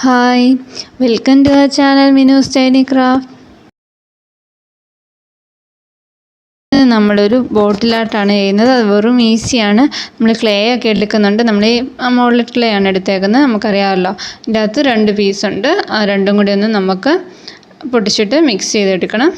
Hi, welcome to our channel Minu's tiny craft. നമ്മളൊരു ബോട്ടിലായിട്ടാണ് ചെയ്യുന്നത്. അത് വെറും ഈസിയാണ്. നമ്മൾ ക്ലേ ഒക്കെ എടുക്കുന്നുണ്ട്. നമ്മൾ ഈ മോൾഡ് ക്ലേ ആണ് എടുത്തേക്കുന്നത്. നമുക്കറിയാമല്ലോ, ഇതിൻ്റെ അകത്ത് 2 പീസുണ്ട്. ആ രണ്ടും കൂടി ഒന്ന് നമുക്ക് പൊട്ടിച്ചിട്ട് മിക്സ് ചെയ്തെടുക്കണം.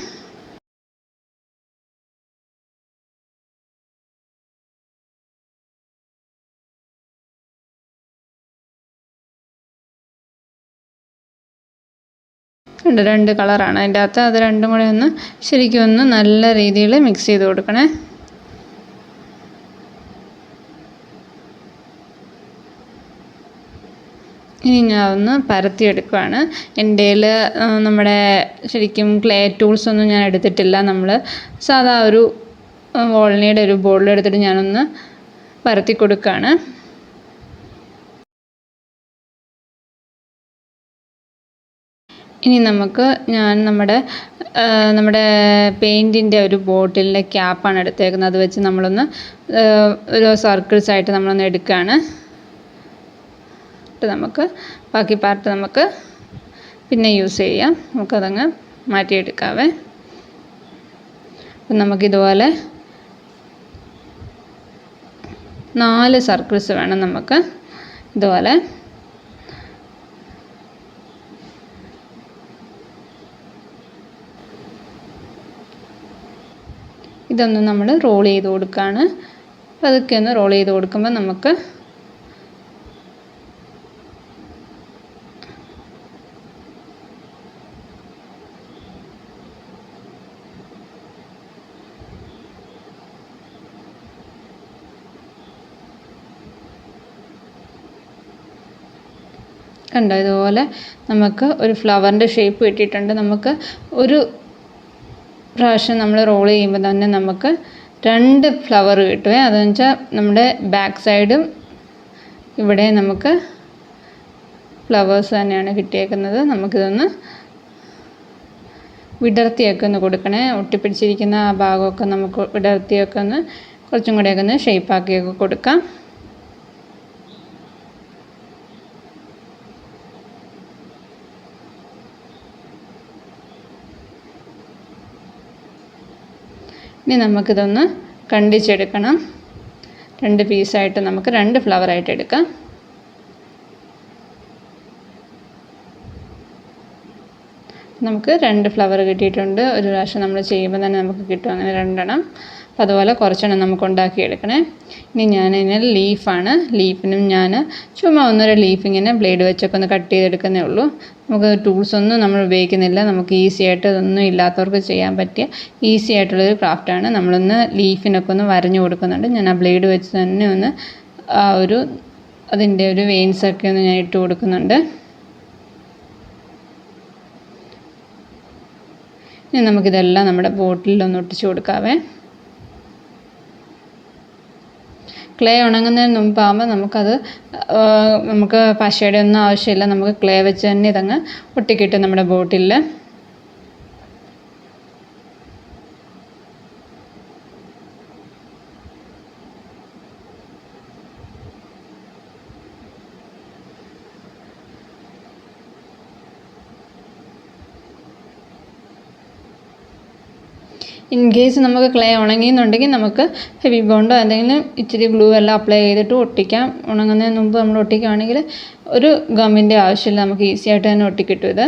ഉണ്ട്, 2 കളറാണ് അതിൻ്റെ അകത്ത്. അത് രണ്ടും കൂടി ഒന്ന് ശരിക്കും ഒന്ന് നല്ല രീതിയിൽ മിക്സ് ചെയ്ത് കൊടുക്കണേ. ഇനി ഞാൻ ഒന്ന് പരത്തിയെടുക്കുകയാണ്. എൻ്റെ കയ്യിൽ നമ്മുടെ ശരിക്കും ക്ലേ ടൂൾസ് ഒന്നും ഞാൻ എടുത്തിട്ടില്ല. നമ്മൾ സാധാ ഒരു വോൾനയുടെ ഒരു ബോളിൽ എടുത്തിട്ട് ഞാനൊന്ന് പരത്തി കൊടുക്കുകയാണ്. ഇനി നമുക്ക് നമ്മുടെ പെയിൻറ്റിൻ്റെ ഒരു ബോട്ടിലിൻ്റെ ക്യാപ്പാണ് എടുത്തേക്കുന്നത്. അത് വെച്ച് നമ്മളൊന്ന് ഒരു സർക്കിൾസ് ആയിട്ട് നമ്മളൊന്ന് എടുക്കുകയാണ്. നമുക്ക് ബാക്കി പാർട്ട് നമുക്ക് പിന്നെ യൂസ് ചെയ്യാം. നമുക്കതങ്ങ് മാറ്റിയെടുക്കാവേ. അപ്പം നമുക്കിതുപോലെ 4 സർക്കിൾസ് വേണം നമുക്ക്. ഇതുപോലെ ഇതൊന്ന് നമ്മൾ റോൾ ചെയ്ത് കൊടുക്കുകയാണ്. പതുക്കെ ഒന്ന് റോൾ ചെയ്ത് കൊടുക്കുമ്പോൾ നമുക്ക് കണ്ടോ, ഇതുപോലെ നമുക്ക് ഒരു ഫ്ലവറിൻ്റെ ഷേപ്പ് കിട്ടിയിട്ടുണ്ട്. നമുക്ക് ഒരു പ്രാവശ്യം നമ്മൾ റോൾ ചെയ്യുമ്പോൾ തന്നെ നമുക്ക് 2 ഫ്ലവർ കിട്ടുമേ. അതെന്ന് വെച്ചാൽ നമ്മുടെ ബാക്ക് സൈഡും ഇവിടെ നമുക്ക് ഫ്ലവേഴ്സ് തന്നെയാണ് കിട്ടിയേക്കുന്നത്. നമുക്കിതൊന്ന് വിടർത്തിയൊക്കെ ഒന്ന് കൊടുക്കണേ. ഒട്ടിപ്പിടിച്ചിരിക്കുന്ന ആ ഭാഗമൊക്കെ നമുക്ക് വിടർത്തിയൊക്കെ ഒന്ന് കുറച്ചും കൂടെയൊക്കെ ഒന്ന് ഷേപ്പാക്കിയൊക്കെ കൊടുക്കാം. ഇനി നമുക്കിതൊന്ന് കണ്ടിച്ചെടുക്കണം. 2 പീസായിട്ട് നമുക്ക് 2 ഫ്ലവറായിട്ട് എടുക്കാം. നമുക്ക് 2 ഫ്ലവർ കിട്ടിയിട്ടുണ്ട്. ഒരു പ്രാവശ്യം നമ്മൾ ചെയ്യുമ്പോൾ തന്നെ നമുക്ക് കിട്ടും അങ്ങനെ 2 എണ്ണം. അപ്പോൾ അതുപോലെ കുറച്ചെണ്ണം നമുക്ക് ഉണ്ടാക്കിയെടുക്കണേ. ഇനി ഞാനിതിന് ലീഫാണ്. ലീഫിനും ഞാൻ ചുമ്മാ ഒന്നൊരു ലീഫ് ഇങ്ങനെ ബ്ലേഡ് വെച്ചൊക്കെ ഒന്ന് കട്ട് ചെയ്തെടുക്കുന്നേ ഉള്ളൂ. നമുക്ക് ടൂൾസൊന്നും നമ്മൾ ഉപയോഗിക്കുന്നില്ല. നമുക്ക് ഈസി ആയിട്ട് ഇതൊന്നും ഇല്ലാത്തവർക്ക് ചെയ്യാൻ പറ്റിയ ഈസി ആയിട്ടുള്ളൊരു ക്രാഫ്റ്റാണ്. നമ്മളൊന്ന് ലീഫിനൊക്കെ ഒന്ന് വരഞ്ഞു കൊടുക്കുന്നുണ്ട്. ഞാൻ ആ ബ്ലേഡ് വെച്ച് തന്നെ ഒന്ന് അതിൻ്റെ ഒരു വെയിൻസൊക്കെ ഒന്ന് ഞാൻ ഇട്ട് കൊടുക്കുന്നുണ്ട്. ഇനി നമുക്കിതെല്ലാം നമ്മുടെ ബോട്ടിലൊന്ന് ഒട്ടിച്ച് കൊടുക്കാവേ. ക്ലേ ഉണങ്ങുന്നതിന് മുമ്പാകുമ്പോൾ നമുക്ക് പശയുടെ ഒന്നും ആവശ്യമില്ല. നമുക്ക് ക്ലേ വെച്ച് തന്നെ ഇതങ്ങ് ഒട്ടിക്കിട്ടും നമ്മുടെ ബോട്ടിലിൽ. ഇൻ കേസ് നമുക്ക് ക്ലേ ഉണങ്ങിയെന്നുണ്ടെങ്കിൽ നമുക്ക് ഹെവി ബോണ്ടോ എന്തെങ്കിലും ഇച്ചിരി ഗ്ലൂ എല്ലാം അപ്ലൈ ചെയ്തിട്ട് ഒട്ടിക്കാം. ഉണങ്ങുന്നതിന് മുമ്പ് നമ്മൾ ഒട്ടിക്കുകയാണെങ്കിൽ ഒരു ഗമ്മിൻ്റെ ആവശ്യമില്ല. നമുക്ക് ഈസി ആയിട്ട് തന്നെ ഒട്ടിക്കിട്ടും ഇത്.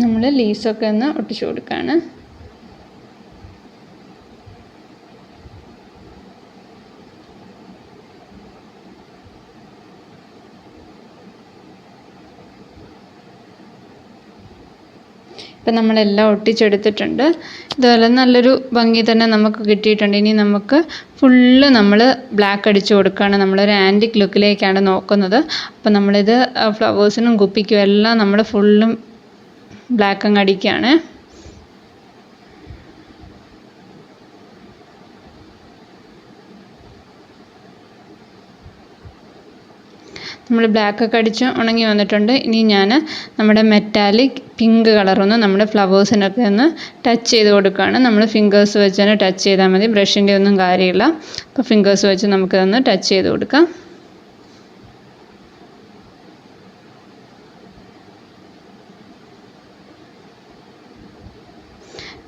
നമ്മൾ ലീവ്സൊക്കെ ഒന്ന് ഒട്ടിച്ചു കൊടുക്കുകയാണ്. ഇപ്പം നമ്മളെല്ലാം ഒട്ടിച്ചെടുത്തിട്ടുണ്ട്. ഇതുപോലെ നല്ലൊരു ഭംഗി തന്നെ നമുക്ക് കിട്ടിയിട്ടുണ്ട്. ഇനി നമുക്ക് ഫുള്ള് നമ്മൾ ബ്ലാക്ക് അടിച്ച് കൊടുക്കുകയാണ്. നമ്മളൊരു ആൻറ്റിക് ലുക്കിലേക്കാണ് നോക്കുന്നത്. അപ്പം നമ്മളിത് ഫ്ലവേഴ്സിനും കുപ്പിക്കും എല്ലാം നമ്മൾ ഫുള്ളും ബ്ലാക്ക് അങ്ങ് അടിക്കുകയാണ്. നമ്മൾ ബ്ലാക്കൊക്കെ അടിച്ച് ഉണങ്ങി വന്നിട്ടുണ്ട്. ഇനി ഞാൻ നമ്മുടെ മെറ്റാലിക് പിങ്ക് കളറൊന്ന് നമ്മുടെ ഫ്ലവേഴ്സിനൊക്കെ ഒന്ന് ടച്ച് ചെയ്ത് കൊടുക്കുകയാണ്. നമ്മൾ ഫിംഗേഴ്സ് വെച്ച് തന്നെ ടച്ച് ചെയ്താൽ മതി, ബ്രഷിൻ്റെ ഒന്നും കാര്യമില്ല. അപ്പോൾ ഫിംഗേഴ്സ് വെച്ച് നമുക്കതൊന്ന് ടച്ച് ചെയ്ത് കൊടുക്കാം.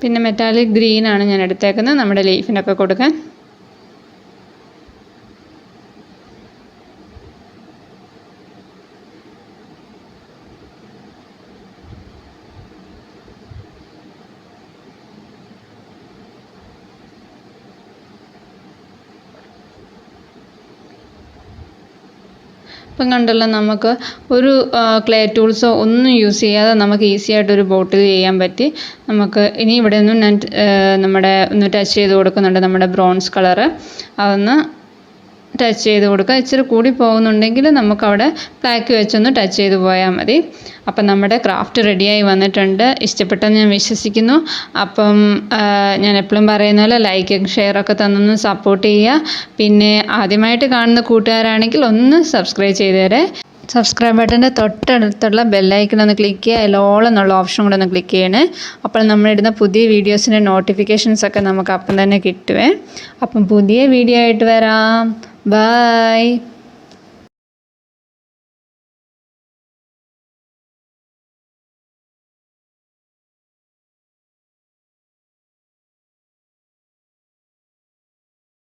പിന്നെ മെറ്റാലിക് ഗ്രീനാണ് ഞാൻ എടുത്തേക്കുന്നത് നമ്മുടെ ലീഫിനൊക്കെ കൊടുക്കാൻ. ഇപ്പം കണ്ടല്ലോ, നമുക്ക് ഒരു ക്ലേ ടൂൾസോ ഒന്നും യൂസ് ചെയ്യാതെ നമുക്ക് ഈസി ആയിട്ടൊരു ബോട്ടിൽ ചെയ്യാൻ പറ്റി. നമുക്ക് ഇനി ഇവിടെ ഒന്നും ഞാൻ നമ്മുടെ ഒന്ന് ടച്ച് ചെയ്ത് കൊടുക്കുന്നുണ്ട്, നമ്മുടെ ബ്രോൺസ് കളറ്. അതൊന്ന് ടച്ച് ചെയ്ത് കൊടുക്കുക. ഇച്ചിരി കൂടി പോകുന്നുണ്ടെങ്കിൽ നമുക്കവിടെ ബ്ലാക്ക് വെച്ചൊന്ന് ടച്ച് ചെയ്ത് പോയാൽ മതി. അപ്പം നമ്മുടെ ക്രാഫ്റ്റ് റെഡിയായി വന്നിട്ടുണ്ട്. ഇഷ്ടപ്പെട്ടെന്ന് ഞാൻ വിശ്വസിക്കുന്നു. അപ്പം ഞാൻ എപ്പോഴും പറയുന്ന പോലെ ലൈക്കും ഷെയറൊക്കെ തന്നൊന്ന് സപ്പോർട്ട് ചെയ്യുക. പിന്നെ ആദ്യമായിട്ട് കാണുന്ന കൂട്ടുകാരാണെങ്കിൽ ഒന്ന് സബ്സ്ക്രൈബ് ചെയ്തേരെ. സബ്സ്ക്രൈബ് ബട്ടൻ്റെ തൊട്ടടുത്തുള്ള ബെല്ലൈക്കൺ ഒന്ന് ക്ലിക്ക് ചെയ്യുക, അതിലോളം എന്നുള്ള ഓപ്ഷൻ കൂടെ ഒന്ന് ക്ലിക്ക് ചെയ്യണേ. അപ്പോൾ നമ്മളിടുന്ന പുതിയ വീഡിയോസിൻ്റെ നോട്ടിഫിക്കേഷൻസൊക്കെ നമുക്ക് അപ്പം തന്നെ കിട്ടുവേ. അപ്പം പുതിയ വീഡിയോ ആയിട്ട് വരാം. ബൈ.